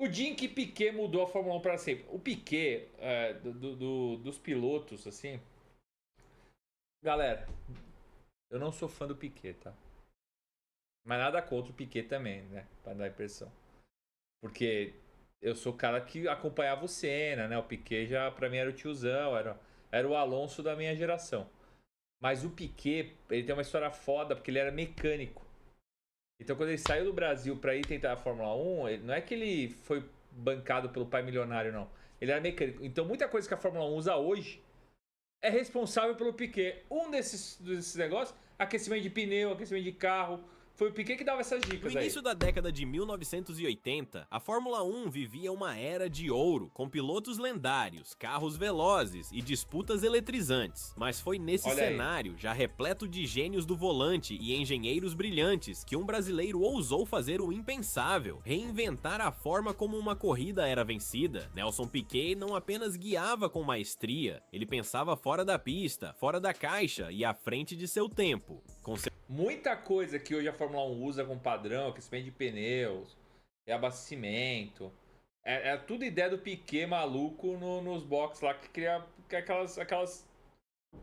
O dia em que Piquet mudou a Fórmula 1 para sempre. O Piquet, dos pilotos, assim. Galera, eu não sou fã do Piquet, tá? Mas nada contra o Piquet também, né? Pra dar impressão. Porque eu sou o cara que acompanhava o Senna, né? O Piquet já, pra mim, era o tiozão, era o Alonso da minha geração. Mas o Piquet, ele tem uma história foda porque ele era mecânico. Então, quando ele saiu do Brasil pra ir tentar a Fórmula 1, não é que ele foi bancado pelo pai milionário, não. Ele era mecânico. Então, muita coisa que a Fórmula 1 usa hoje é responsável pelo Piquet. Um desses negócios, aquecimento de pneu, aquecimento de carro, foi o Piquet que dava essas No dicas aí. início da década de 1980, a Fórmula 1 vivia uma era de ouro, com pilotos lendários, carros velozes e disputas eletrizantes. Mas foi nesse Olha aí. cenário, já repleto de gênios do volante e engenheiros brilhantes, que um brasileiro ousou fazer o impensável, reinventar a forma como uma corrida era vencida. Nelson Piquet não apenas guiava com maestria, ele pensava fora da pista, fora da caixa e à frente de seu tempo. Com Muita coisa que hoje a Fórmula 1 usa como padrão, aquecimento de pneus, reabastecimento. É tudo ideia do Piquet maluco nos boxes lá que cria aquelas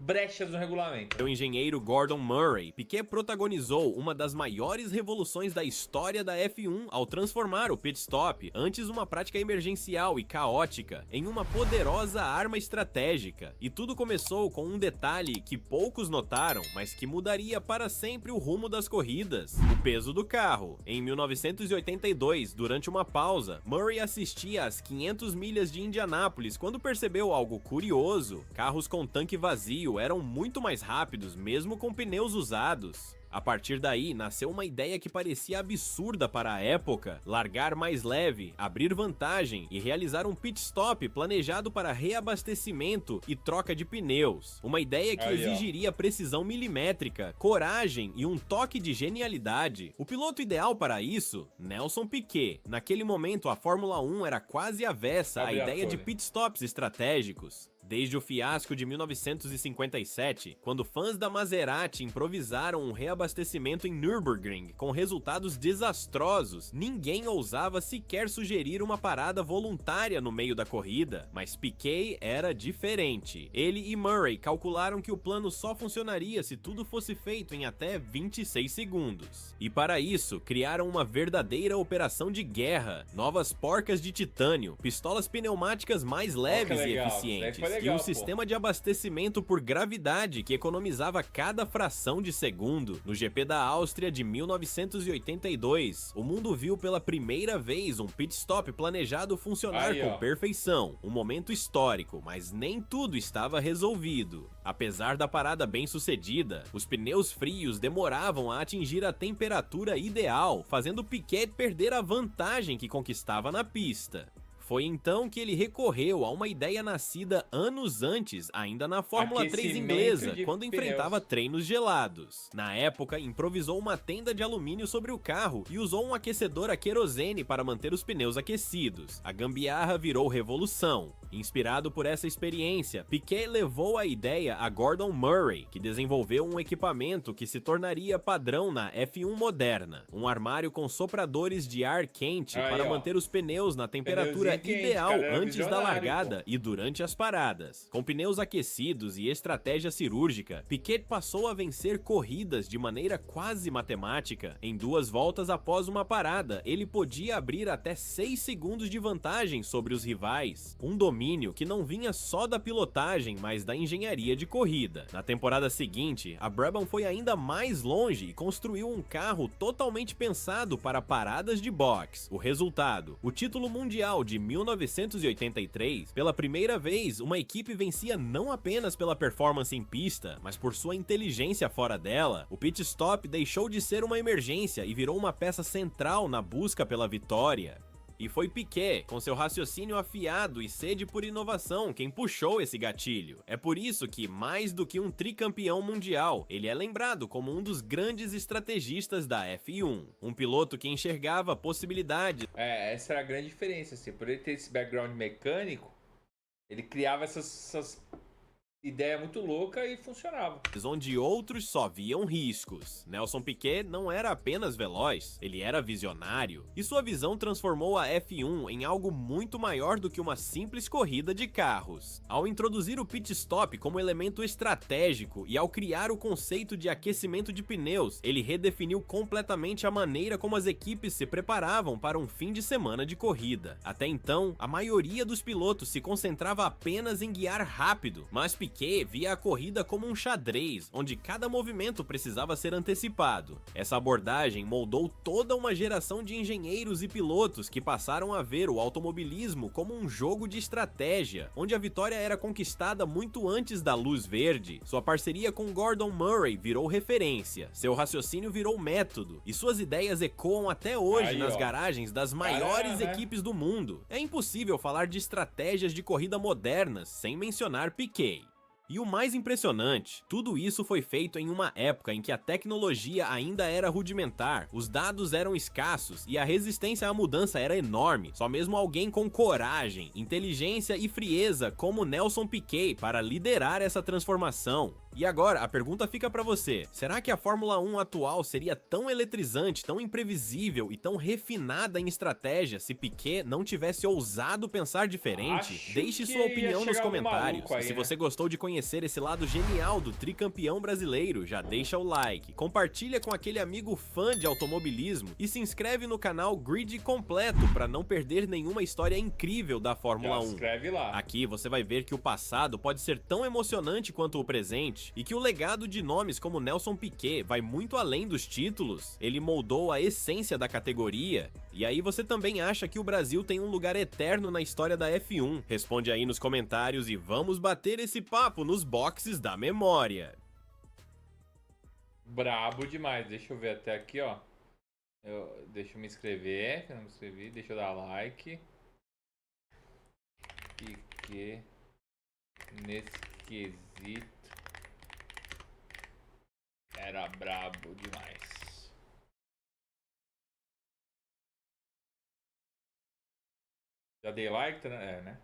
brechas no regulamento. seu engenheiro Gordon Murray, Piquet protagonizou uma das maiores revoluções da história da F1 ao transformar o pit stop, antes uma prática emergencial e caótica, em uma poderosa arma estratégica. E tudo começou com um detalhe que poucos notaram, mas que mudaria para sempre o rumo das corridas: o peso do carro. Em 1982, durante uma pausa, Murray assistia às 500 milhas de Indianápolis quando percebeu algo curioso: carros com tanque vazio eram muito mais rápidos, mesmo com pneus usados. A partir daí, nasceu uma ideia que parecia absurda para a época: largar mais leve, abrir vantagem e realizar um pit stop planejado para reabastecimento e troca de pneus. Uma ideia que Aí, ó. exigiria precisão milimétrica, coragem e um toque de genialidade. O piloto ideal para isso? Nelson Piquet. Naquele momento, a Fórmula 1 era quase avessa à Abre a ideia de folha. pit stops estratégicos. Desde o fiasco de 1957, quando fãs da Maserati improvisaram um reabastecimento em Nürburgring com resultados desastrosos, ninguém ousava sequer sugerir uma parada voluntária no meio da corrida. Mas Piquet era diferente. Ele e Murray calcularam que o plano só funcionaria se tudo fosse feito em até 26 segundos. E para isso, criaram uma verdadeira operação de guerra: novas porcas de titânio, pistolas pneumáticas mais leves e legal. eficientes, Foi e legal, um pô. sistema de abastecimento por gravidade que economizava cada fração de segundo. No GP da Áustria de 1982, o mundo viu pela primeira vez um pit stop planejado funcionar Aí, com ó. perfeição, um momento histórico, mas nem tudo estava resolvido. Apesar da parada bem sucedida, os pneus frios demoravam a atingir a temperatura ideal, fazendo Piquet perder a vantagem que conquistava na pista. Foi então que ele recorreu a uma ideia nascida anos antes, ainda na Fórmula 3 Aquecimento inglesa, de quando pneus. enfrentava treinos gelados. Na época, improvisou uma tenda de alumínio sobre o carro e usou um aquecedor a querosene para manter os pneus aquecidos. A gambiarra virou revolução. Inspirado por essa experiência, Piquet levou a ideia a Gordon Murray, que desenvolveu um equipamento que se tornaria padrão na F1 moderna: um armário com sopradores de ar quente Aí, para ó. manter os pneus na temperatura Pneuzinho quente, ideal cara, era antes da visionário, largada e durante as paradas. Com pneus aquecidos e estratégia cirúrgica, Piquet passou a vencer corridas de maneira quase matemática. Em 2 voltas após uma parada, ele podia abrir até 6 segundos de vantagem sobre os rivais. Um domínio que não vinha só da pilotagem, mas da engenharia de corrida. Na temporada seguinte, a Brabham foi ainda mais longe e construiu um carro totalmente pensado para paradas de box. O resultado: o título mundial de 1983. Pela primeira vez, uma equipe vencia não apenas pela performance em pista, mas por sua inteligência fora dela. O pit stop deixou de ser uma emergência e virou uma peça central na busca pela vitória. E foi Piquet, com seu raciocínio afiado e sede por inovação, quem puxou esse gatilho. É por isso que, mais do que um tricampeão mundial, ele é lembrado como um dos grandes estrategistas da F1. Um piloto que enxergava possibilidades. Essa era a grande diferença, assim. Por ele ter esse background mecânico, ele criava essas ideia muito louca e funcionava. Onde outros só viam riscos. Nelson Piquet não era apenas veloz, ele era visionário, e sua visão transformou a F1 em algo muito maior do que uma simples corrida de carros. Ao introduzir o pit stop como elemento estratégico e ao criar o conceito de aquecimento de pneus, ele redefiniu completamente a maneira como as equipes se preparavam para um fim de semana de corrida. Até então, a maioria dos pilotos se concentrava apenas em guiar rápido, mas Piquet via a corrida como um xadrez, onde cada movimento precisava ser antecipado. Essa abordagem moldou toda uma geração de engenheiros e pilotos que passaram a ver o automobilismo como um jogo de estratégia, onde a vitória era conquistada muito antes da luz verde. Sua parceria com Gordon Murray virou referência, seu raciocínio virou método, e suas ideias ecoam até hoje Aí, nas ó. garagens das maiores Caramba, né? equipes do mundo. É impossível falar de estratégias de corrida modernas sem mencionar Piquet. E o mais impressionante, tudo isso foi feito em uma época em que a tecnologia ainda era rudimentar, os dados eram escassos e a resistência à mudança era enorme. Só mesmo alguém com coragem, inteligência e frieza como Nelson Piquet para liderar essa transformação. E agora, a pergunta fica pra você, será que a Fórmula 1 atual seria tão eletrizante, tão imprevisível e tão refinada em estratégia se Piquet não tivesse ousado pensar diferente? Acho Deixe que sua opinião ia nos chegar algum comentários. maluco aí, E se né? você gostou de conhecer esse lado genial do tricampeão brasileiro, já deixa o like, compartilha com aquele amigo fã de automobilismo e se inscreve no canal Grid Completo para não perder nenhuma história incrível da Fórmula Já 1. se inscreve lá. Aqui você vai ver que o passado pode ser tão emocionante quanto o presente e que o legado de nomes como Nelson Piquet vai muito além dos títulos. Ele moldou a essência da categoria. E aí você também acha que o Brasil tem um lugar eterno na história da F1? Responde aí nos comentários e vamos bater esse papo nos boxes da memória. Brabo demais. Deixa eu ver até aqui, ó. Deixa eu me inscrever, que eu não me inscrevi. Deixa eu dar like. Piquet nesse quesito era brabo demais. Já dei like, né? É, né?